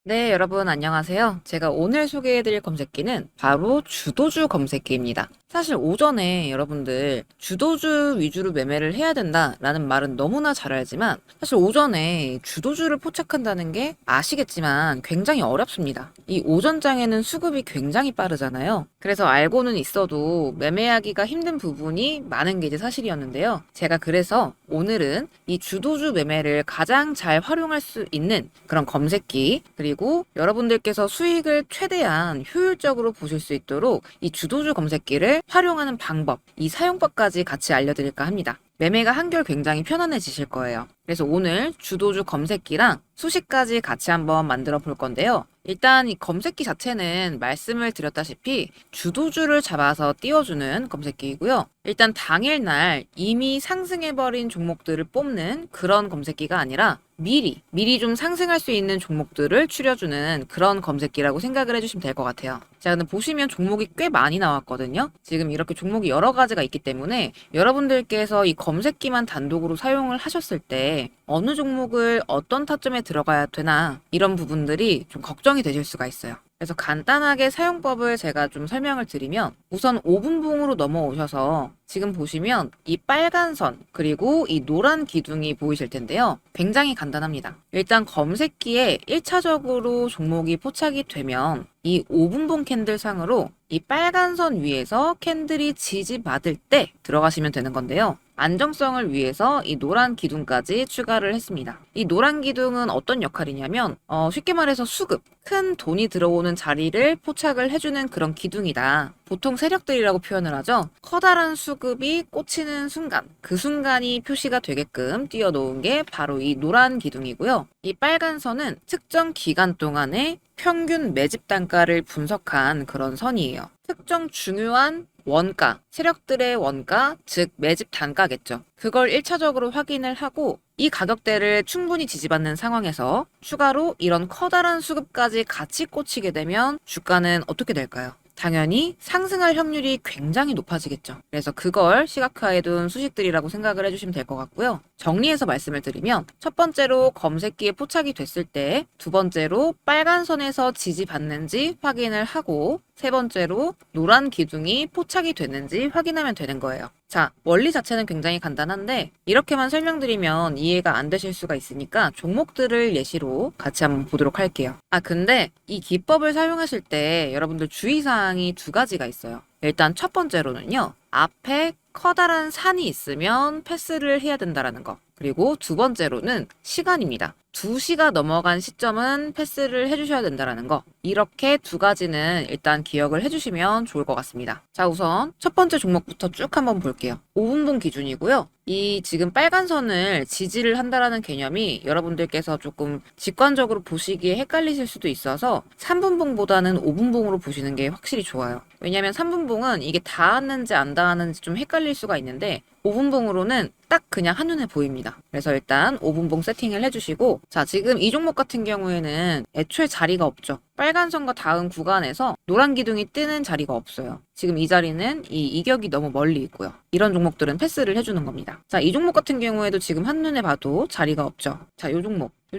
네, 여러분 안녕하세요. 제가 오늘 소개해드릴 검색기는 바로 주도주 검색기입니다. 사실 오전에 여러분들 주도주 위주로 매매를 해야 된다라는 말은 너무나 잘 알지만 사실 오전에 주도주를 포착한다는 게 아시겠지만 굉장히 어렵습니다. 이 오전장에는 수급이 굉장히 빠르잖아요. 그래서 알고는 있어도 매매하기가 힘든 부분이 많은 게 이제 사실이었는데요. 제가 그래서 오늘은 이 주도주 매매를 가장 잘 활용할 수 있는 그런 검색기, 그리고 여러분들께서 수익을 최대한 효율적으로 보실 수 있도록 이 주도주 검색기를 활용하는 방법, 이 사용법까지 같이 알려드릴까 합니다. 매매가 한결 굉장히 편안해지실 거예요. 그래서 오늘 주도주 검색기랑 수식까지 같이 한번 만들어 볼 건데요. 일단 이 검색기 자체는 말씀을 드렸다시피 주도주를 잡아서 띄워주는 검색기이고요. 일단 당일날 이미 상승해버린 종목들을 뽑는 그런 검색기가 아니라 미리 좀 상승할 수 있는 종목들을 추려주는 그런 검색기라고 생각을 해주시면 될 것 같아요. 자, 근데 보시면 종목이 꽤 많이 나왔거든요. 지금 이렇게 종목이 여러 가지가 있기 때문에 여러분들께서 이 검색기만 단독으로 사용을 하셨을 때 어느 종목을 어떤 타점에 들어가야 되나 이런 부분들이 좀 걱정이 되실 수가 있어요. 그래서 간단하게 사용법을 제가 좀 설명을 드리면 우선 5분봉으로 넘어오셔서 지금 보시면 이 빨간 선 그리고 이 노란 기둥이 보이실 텐데요. 굉장히 간단합니다. 일단 검색기에 1차적으로 종목이 포착이 되면 이 5분봉 캔들 상으로 이 빨간 선 위에서 캔들이 지지받을 때 들어가시면 되는 건데요. 안정성을 위해서 이 노란 기둥까지 추가를 했습니다. 이 노란 기둥은 어떤 역할이냐면 쉽게 말해서 수급, 큰 돈이 들어오는 자리를 포착을 해주는 그런 기둥이다. 보통 세력들이라고 표현을 하죠. 커다란 수급이 꽂히는 순간, 그 순간이 표시가 되게끔 띄워놓은 게 바로 이 노란 기둥이고요. 이 빨간 선은 특정 기간 동안의 평균 매집 단가를 분석한 그런 선이에요. 특정 중요한 원가, 세력들의 원가, 즉 매집 단가겠죠. 그걸 1차적으로 확인을 하고 이 가격대를 충분히 지지받는 상황에서 추가로 이런 커다란 수급까지 같이 꽂히게 되면 주가는 어떻게 될까요? 당연히 상승할 확률이 굉장히 높아지겠죠. 그래서 그걸 시각화해 둔 수식들이라고 생각을 해주시면 될 것 같고요. 정리해서 말씀을 드리면 첫 번째로 검색기에 포착이 됐을 때, 두 번째로 빨간 선에서 지지받는지 확인을 하고, 세 번째로 노란 기둥이 포착이 됐는지 확인하면 되는 거예요. 자, 원리 자체는 굉장히 간단한데 이렇게만 설명드리면 이해가 안 되실 수가 있으니까 종목들을 예시로 같이 한번 보도록 할게요. 근데 이 기법을 사용하실 때 여러분들 주의사항이 두 가지가 있어요. 일단 첫 번째로는요. 앞에 커다란 산이 있으면 패스를 해야 된다라는 거. 그리고 두 번째로는 시간입니다. 2시가 넘어간 시점은 패스를 해주셔야 된다라는 거. 이렇게 두 가지는 일단 기억을 해주시면 좋을 것 같습니다. 자, 우선 첫 번째 종목부터 쭉 한번 볼게요. 5분봉 기준이고요. 이 지금 빨간 선을 지지를 한다라는 개념이 여러분들께서 조금 직관적으로 보시기에 헷갈리실 수도 있어서 3분봉보다는 5분봉으로 보시는 게 확실히 좋아요. 왜냐면 3분봉은 이게 닿았는지 안 닿았는지 좀 헷갈릴 수가 있는데 5분봉으로는 딱 그냥 한눈에 보입니다. 그래서 일단 5분봉 세팅을 해주시고, 자, 지금 이 종목 같은 경우에는 애초에 자리가 없죠. 빨간 선과 닿은 구간에서 노란 기둥이 뜨는 자리가 없어요. 지금 이 자리는 이 이격이 너무 멀리 있고요. 이런 종목들은 패스를 해주는 겁니다. 자, 이 종목 같은 경우에도 지금 한눈에 봐도 자리가 없죠. 자, 이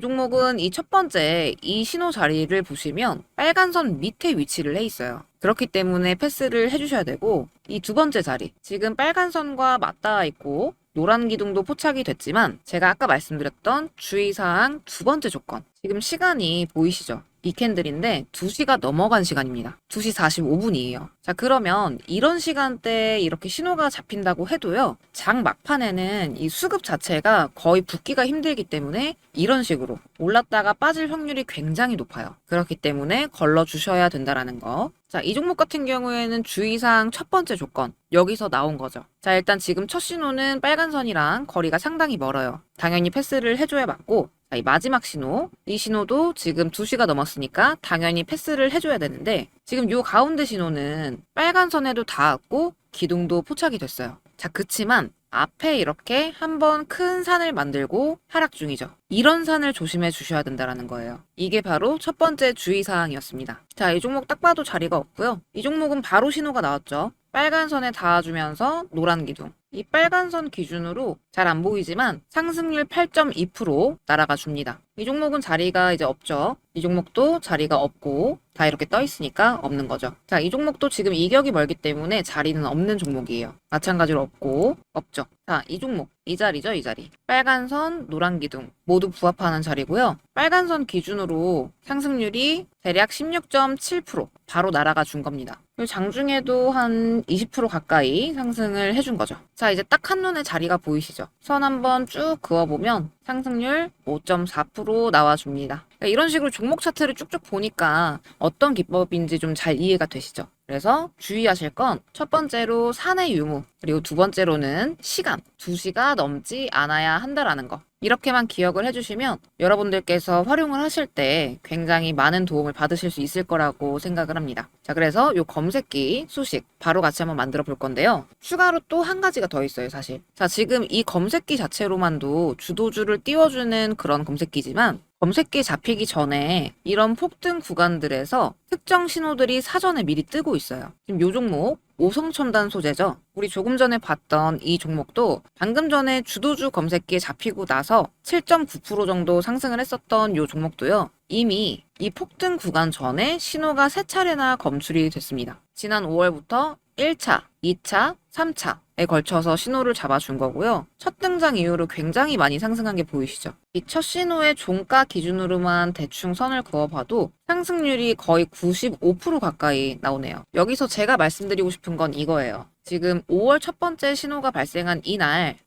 종목은 이 첫 번째 이 신호 자리를 보시면 빨간 선 밑에 위치를 해 있어요. 그렇기 때문에 패스를 해주셔야 되고, 이 두 번째 자리, 지금 빨간 선과 맞닿아 있고 노란 기둥도 포착이 됐지만 제가 아까 말씀드렸던 주의사항 두 번째 조건, 지금 시간이 보이시죠? 이 캔들인데 2시가 넘어간 시간입니다. 2시 45분이에요. 자, 그러면 이런 시간대에 이렇게 신호가 잡힌다고 해도요. 장 막판에는 이 수급 자체가 거의 붙기가 힘들기 때문에 이런 식으로 올랐다가 빠질 확률이 굉장히 높아요. 그렇기 때문에 걸러주셔야 된다라는 거. 자, 이 종목 같은 경우에는 주의사항 첫 번째 조건, 여기서 나온 거죠. 자, 일단 지금 첫 신호는 빨간 선이랑 거리가 상당히 멀어요. 당연히 패스를 해줘야 맞고, 자, 이 마지막 신호, 이 신호도 지금 2시가 넘었으니까 당연히 패스를 해줘야 되는데 지금 요 가운데 신호는 빨간 선에도 닿았고 기둥도 포착이 됐어요. 자, 그치만 앞에 이렇게 한번 큰 산을 만들고 하락 중이죠. 이런 산을 조심해 주셔야 된다는 거예요. 이게 바로 첫 번째 주의사항이었습니다. 자, 이 종목 딱 봐도 자리가 없고요. 이 종목은 바로 신호가 나왔죠. 빨간 선에 닿아주면서 노란 기둥. 이 빨간 선 기준으로 잘 안 보이지만 상승률 8.2% 날아가 줍니다. 이 종목은 자리가 이제 없죠. 이 종목도 자리가 없고 다 이렇게 떠 있으니까 없는 거죠. 자, 이 종목도 지금 이격이 멀기 때문에 자리는 없는 종목이에요. 마찬가지로 없고 없죠. 자, 이 종목 이 자리죠, 이 자리. 빨간 선, 노란 기둥 모두 부합하는 자리고요. 빨간 선 기준으로 상승률이 대략 16.7% 바로 날아가 준 겁니다. 그리고 장중에도 한 20% 가까이 상승을 해준 거죠. 자, 이제 딱 한눈에 자리가 보이시죠? 선 한번 쭉 그어보면 상승률 5.4% 나와줍니다. 그러니까 이런 식으로 종목 차트를 쭉쭉 보니까 어떤 기법인지 좀 잘 이해가 되시죠? 그래서 주의하실 건 첫 번째로 사내 유무, 그리고 두 번째로는 시간, 2시가 넘지 않아야 한다라는 거. 이렇게만 기억을 해주시면 여러분들께서 활용을 하실 때 굉장히 많은 도움을 받으실 수 있을 거라고 생각을 합니다. 자, 그래서 이 검색기 수식 바로 같이 한번 만들어 볼 건데요. 추가로 또 한 가지가 더 있어요, 사실. 자, 지금 이 검색기 자체로만도 주도주를 띄워주는 그런 검색기지만 검색기 잡히기 전에 이런 폭등 구간들에서 특정 신호들이 사전에 미리 뜨고 있어요. 지금 이 종목 오성첨단 소재죠. 우리 조금 전에 봤던 이 종목도 방금 전에 주도주 검색기에 잡히고 나서 7.9% 정도 상승을 했었던 이 종목도요. 이미 이 폭등 구간 전에 신호가 3차례나 검출이 됐습니다. 지난 5월부터 1차, 2차, 3차에 걸쳐서 신호를 잡아준 거고요. 첫 등장 이후로 굉장히 많이 상승한 게 보이시죠? 이 첫 신호의 종가 기준으로만 대충 선을 그어봐도 상승률이 거의 95% 가까이 나오네요. 여기서 제가 말씀드리고 싶은 건 이거예요. 지금 5월 첫 번째 신호가 발생한 이날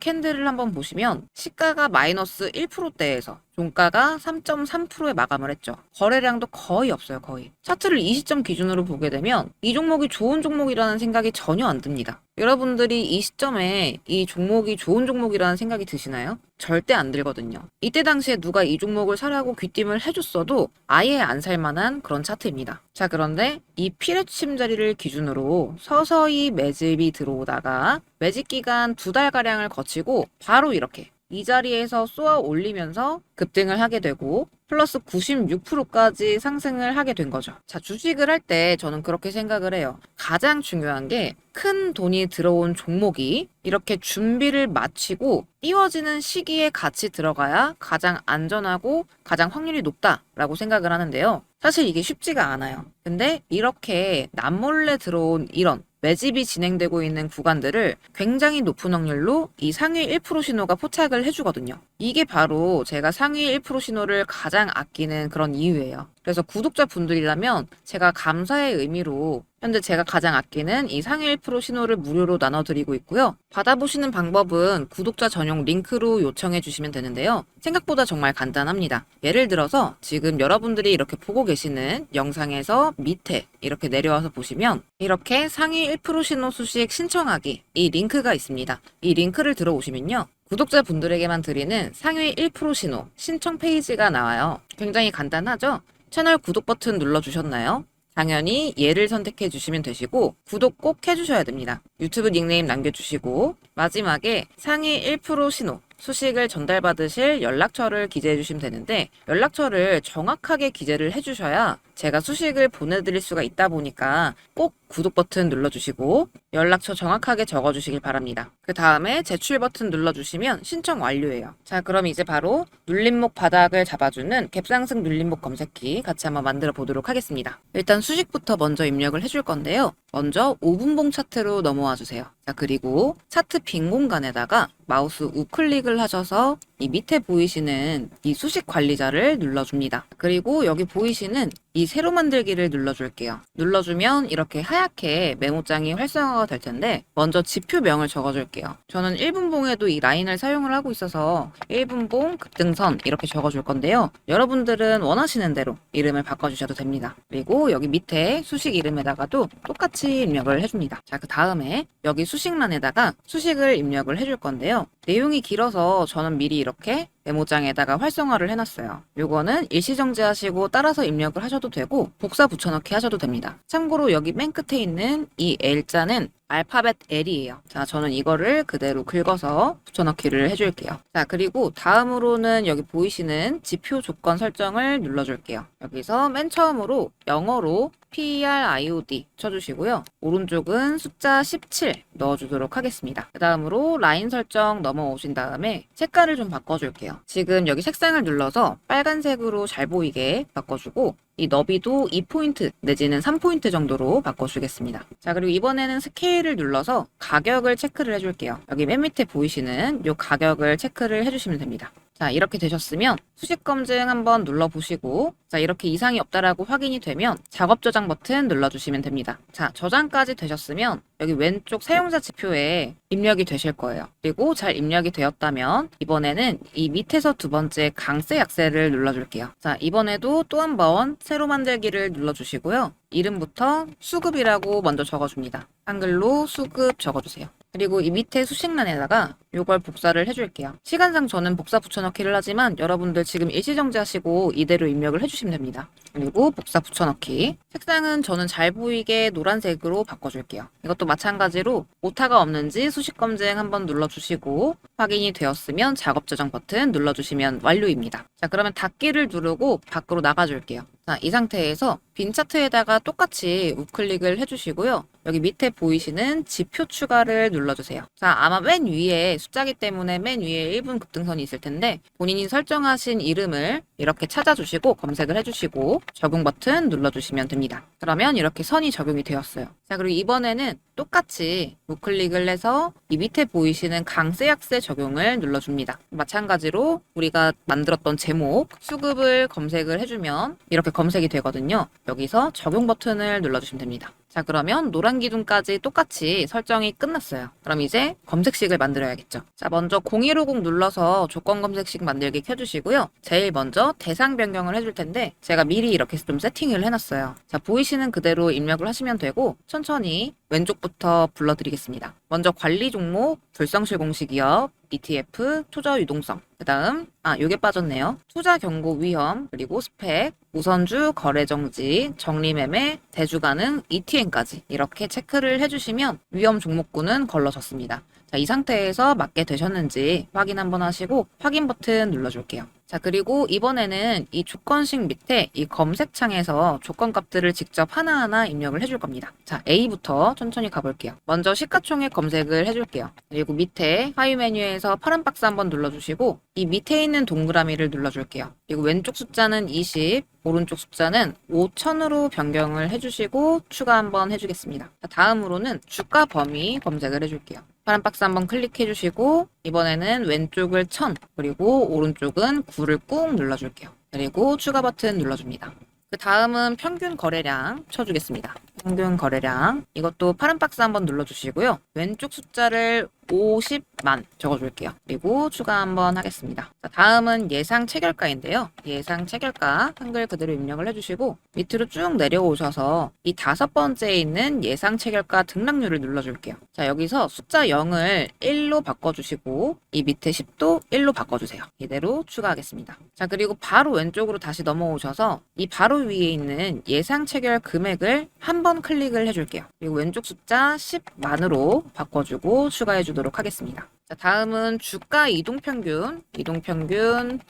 캔들을 한번 보시면 시가가 마이너스 1%대에서 종가가 3.3%에 마감을 했죠. 거래량도 거의 없어요, 거의. 차트를 이 시점 기준으로 보게 되면 이 종목이 좋은 종목이라는 생각이 전혀 안 듭니다. 여러분들이 이 시점에 이 종목이 좋은 종목이라는 생각이 드시나요? 절대 안 들거든요. 이때 당시에 누가 이 종목을 사라고 귀띔을 해줬어도 아예 안 살만한 그런 차트입니다. 자, 그런데 이 피레침 자리를 기준으로 서서히 매집이 들어오다가 매집 기간 2달가량을 거치고 바로 이렇게 이 자리에서 쏘아 올리면서 급등을 하게 되고 플러스 96%까지 상승을 하게 된 거죠. 자, 주식을 할 때 저는 그렇게 생각을 해요. 가장 중요한 게 큰 돈이 들어온 종목이 이렇게 준비를 마치고 띄워지는 시기에 같이 들어가야 가장 안전하고 가장 확률이 높다라고 생각을 하는데요. 사실 이게 쉽지가 않아요. 근데 이렇게 남몰래 들어온 이런 매집이 진행되고 있는 구간들을 굉장히 높은 확률로 이 상위 1% 신호가 포착을 해주거든요. 이게 바로 제가 상위 1% 신호를 가장 아끼는 그런 이유예요. 그래서 구독자분들이라면 제가 감사의 의미로 현재 제가 가장 아끼는 이 상위 1% 신호를 무료로 나눠드리고 있고요. 받아보시는 방법은 구독자 전용 링크로 요청해 주시면 되는데요. 생각보다 정말 간단합니다. 예를 들어서 지금 여러분들이 이렇게 보고 계시는 영상에서 밑에 이렇게 내려와서 보시면 이렇게 상위 1% 신호 수식 신청하기 이 링크가 있습니다. 이 링크를 들어오시면요. 구독자분들에게만 드리는 상위 1% 신호 신청 페이지가 나와요. 굉장히 간단하죠? 채널 구독 버튼 눌러주셨나요? 당연히 얘를 선택해 주시면 되시고 구독 꼭 해주셔야 됩니다. 유튜브 닉네임 남겨주시고 마지막에 상위 1% 신호 수식을 전달받으실 연락처를 기재해 주시면 되는데 연락처를 정확하게 기재를 해주셔야 제가 수식을 보내드릴 수가 있다 보니까 꼭 구독 버튼 눌러주시고 연락처 정확하게 적어주시길 바랍니다. 그 다음에 제출 버튼 눌러주시면 신청 완료예요. 자, 그럼 이제 바로 눌림목 바닥을 잡아주는 갭상승 눌림목 검색기 같이 한번 만들어 보도록 하겠습니다. 일단 수식부터 먼저 입력을 해줄 건데요. 먼저 5분봉 차트로 넘어와 주세요. 자, 그리고 차트 빈 공간에다가 마우스 우클릭을 하셔서 이 밑에 보이시는 이 수식 관리자를 눌러줍니다. 그리고 여기 보이시는 이 세로 만들기를 눌러줄게요. 눌러주면 이렇게 하얗게 메모장이 활성화가 될 텐데 먼저 지표명을 적어줄게요. 저는 1분봉에도 이 라인을 사용을 하고 있어서 1분봉 급등선 이렇게 적어줄 건데요. 여러분들은 원하시는 대로 이름을 바꿔주셔도 됩니다. 그리고 여기 밑에 수식 이름에다가도 똑같이 입력을 해줍니다. 자, 그 다음에 여기 수식란에다가 수식을 입력을 해줄 건데요. 내용이 길어서 저는 미리 이렇게 메모장에다가 활성화를 해놨어요. 요거는 일시정지하시고 따라서 입력을 하셔도 되고 복사 붙여넣기 하셔도 됩니다. 참고로 여기 맨 끝에 있는 이 L자는 알파벳 L이에요. 자, 저는 이거를 그대로 긁어서 붙여넣기를 해줄게요. 자, 그리고 다음으로는 여기 보이시는 지표 조건 설정을 눌러줄게요. 여기서 맨 처음으로 영어로 PRIOD 쳐주시고요. 오른쪽은 숫자 17 넣어주도록 하겠습니다. 그 다음으로 라인 설정 넘어오신 다음에 색깔을 좀 바꿔줄게요. 바꿔줄게요. 지금 여기 색상을 눌러서 빨간색으로 잘 보이게 바꿔주고 이 너비도 2포인트 내지는 3포인트 정도로 바꿔주겠습니다. 자, 그리고 이번에는 스케일을 눌러서 가격을 체크를 해줄게요. 여기 맨 밑에 보이시는 이 가격을 체크를 해주시면 됩니다. 자, 이렇게 되셨으면 수식 검증 한번 눌러보시고, 자, 이렇게 이상이 없다라고 확인이 되면 작업 저장 버튼 눌러주시면 됩니다. 자, 저장까지 되셨으면 여기 왼쪽 사용자 지표에 입력이 되실 거예요. 그리고 잘 입력이 되었다면 이번에는 이 밑에서 두 번째 강세 약세를 눌러줄게요. 자, 이번에도 또 한 번 새로 만들기를 눌러주시고요. 이름부터 수급이라고 먼저 적어줍니다. 한글로 수급 적어주세요. 그리고 이 밑에 수식란에다가 이걸 복사를 해줄게요. 시간상 저는 복사 붙여넣기를 하지만 여러분들 지금 일시정지하시고 이대로 입력을 해주시면 됩니다. 그리고 복사 붙여넣기. 색상은 저는 잘 보이게 노란색으로 바꿔줄게요. 이것도 마찬가지로 오타가 없는지 수식 검증 한번 눌러주시고 확인이 되었으면 작업 저장 버튼 눌러주시면 완료입니다. 자, 그러면 닫기를 누르고 밖으로 나가줄게요. 자, 이 상태에서 빈 차트에다가 똑같이 우클릭을 해주시고요. 여기 밑에 보이시는 지표 추가를 눌러주세요. 자, 아마 맨 위에 숫자기 때문에 맨 위에 1분 급등선이 있을 텐데 본인이 설정하신 이름을 이렇게 찾아주시고 검색을 해주시고 적용 버튼 눌러주시면 됩니다. 그러면 이렇게 선이 적용이 되었어요. 자, 그리고 이번에는 똑같이 우클릭을 해서 이 밑에 보이시는 강세 약세 적용을 눌러줍니다. 마찬가지로 우리가 만들었던 제목 수급을 검색을 해주면 이렇게 검색이 되거든요. 여기서 적용 버튼을 눌러주시면 됩니다. 자, 그러면 노란 기둥까지 똑같이 설정이 끝났어요. 그럼 이제 검색식을 만들어야겠죠. 자, 먼저 0150 눌러서 조건 검색식 만들기 켜주시고요. 제일 먼저 대상 변경을 해줄 텐데 제가 미리 이렇게 좀 세팅을 해놨어요. 자, 보이시는 그대로 입력을 하시면 되고 천천히 왼쪽부터 불러드리겠습니다. 먼저 관리 종목, 불성실 공시기업, ETF, 투자 유동성. 그 다음, 요게 빠졌네요. 투자 경고 위험, 그리고 스펙, 우선주, 거래 정지, 정리 매매, 대주 가능, ETN까지 이렇게 체크를 해주시면 위험 종목군은 걸러졌습니다. 자, 이 상태에서 맞게 되셨는지 확인 한번 하시고 확인 버튼 눌러줄게요. 자, 그리고 이번에는 이 조건식 밑에 이 검색창에서 조건 값들을 직접 하나하나 입력을 해줄 겁니다. 자, A부터 천천히 가볼게요. 먼저 시가총액 검색을 해줄게요. 그리고 밑에 하위 메뉴에서 파란 박스 한번 눌러주시고 이 밑에 있는 동그라미를 눌러줄게요. 그리고 왼쪽 숫자는 20, 오른쪽 숫자는 5000으로 변경을 해주시고 추가 한번 해주겠습니다. 자, 다음으로는 주가 범위 검색을 해줄게요. 파란 박스 한번 클릭해 주시고 이번에는 왼쪽을 1000 그리고 오른쪽은 9를 꾹 눌러줄게요. 그리고 추가 버튼 눌러줍니다. 그 다음은 평균 거래량 쳐주겠습니다. 평균 거래량 이것도 파란 박스 한번 눌러주시고요. 왼쪽 숫자를 50만 적어줄게요. 그리고 추가 한번 하겠습니다. 자, 다음은 예상 체결가인데요. 예상 체결가 한글 그대로 입력을 해주시고 밑으로 쭉 내려오셔서 이 5번째에 있는 예상 체결가 등락률을 눌러줄게요. 자, 여기서 숫자 0을 1로 바꿔주시고 이 밑에 10도 1로 바꿔주세요. 이대로 추가하겠습니다. 자, 그리고 바로 왼쪽으로 다시 넘어오셔서 이 바로 위에 있는 예상 체결 금액을 한번 클릭을 해줄게요. 그리고 왼쪽 숫자 10만으로 바꿔주고 추가해주도록 하겠습니다. 자, 다음은 주가 이동평균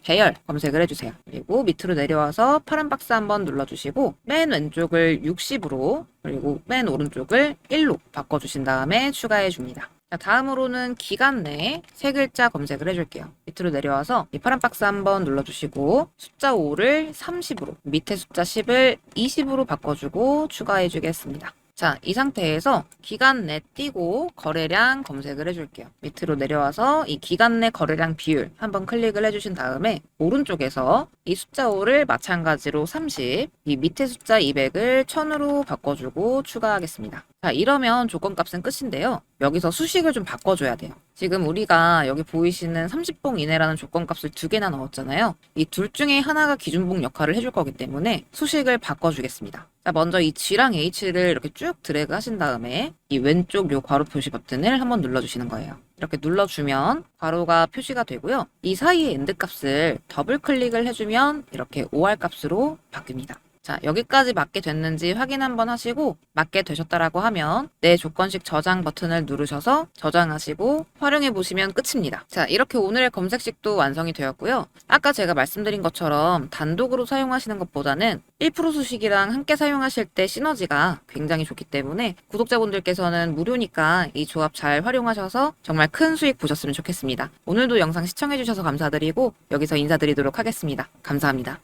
배열 검색을 해주세요. 그리고 밑으로 내려와서 파란 박스 한번 눌러주시고 맨 왼쪽을 60으로 그리고 맨 오른쪽을 1로 바꿔주신 다음에 추가해줍니다. 자, 다음으로는 기간 내 세 글자 검색을 해줄게요. 밑으로 내려와서 이 파란 박스 한번 눌러주시고 숫자 5를 30으로 밑에 숫자 10을 20으로 바꿔주고 추가해주겠습니다. 자, 이 상태에서 기간 내 띄고 거래량 검색을 해줄게요. 밑으로 내려와서 이 기간 내 거래량 비율 한번 클릭을 해주신 다음에 오른쪽에서 이 숫자 5를 마찬가지로 30, 이 밑에 숫자 200을 1000으로 바꿔주고 추가하겠습니다. 자, 이러면 조건값은 끝인데요. 여기서 수식을 좀 바꿔줘야 돼요. 지금 우리가 여기 보이시는 30봉 이내라는 조건값을 2개나 넣었잖아요. 이 둘 중에 하나가 기준봉 역할을 해줄 거기 때문에 수식을 바꿔주겠습니다. 자, 먼저 이 G랑 H를 이렇게 쭉 드래그 하신 다음에 이 왼쪽 요 괄호 표시 버튼을 한번 눌러주시는 거예요. 이렇게 눌러주면 괄호가 표시가 되고요. 이 사이에 엔드 값을 더블 클릭을 해주면 이렇게 OR 값으로 바뀝니다. 자, 여기까지 맞게 됐는지 확인 한번 하시고 맞게 되셨다라고 하면 내 조건식 저장 버튼을 누르셔서 저장하시고 활용해 보시면 끝입니다. 자, 이렇게 오늘의 검색식도 완성이 되었고요. 아까 제가 말씀드린 것처럼 단독으로 사용하시는 것보다는 1% 수식이랑 함께 사용하실 때 시너지가 굉장히 좋기 때문에 구독자분들께서는 무료니까 이 조합 잘 활용하셔서 정말 큰 수익 보셨으면 좋겠습니다. 오늘도 영상 시청해 주셔서 감사드리고 여기서 인사드리도록 하겠습니다. 감사합니다.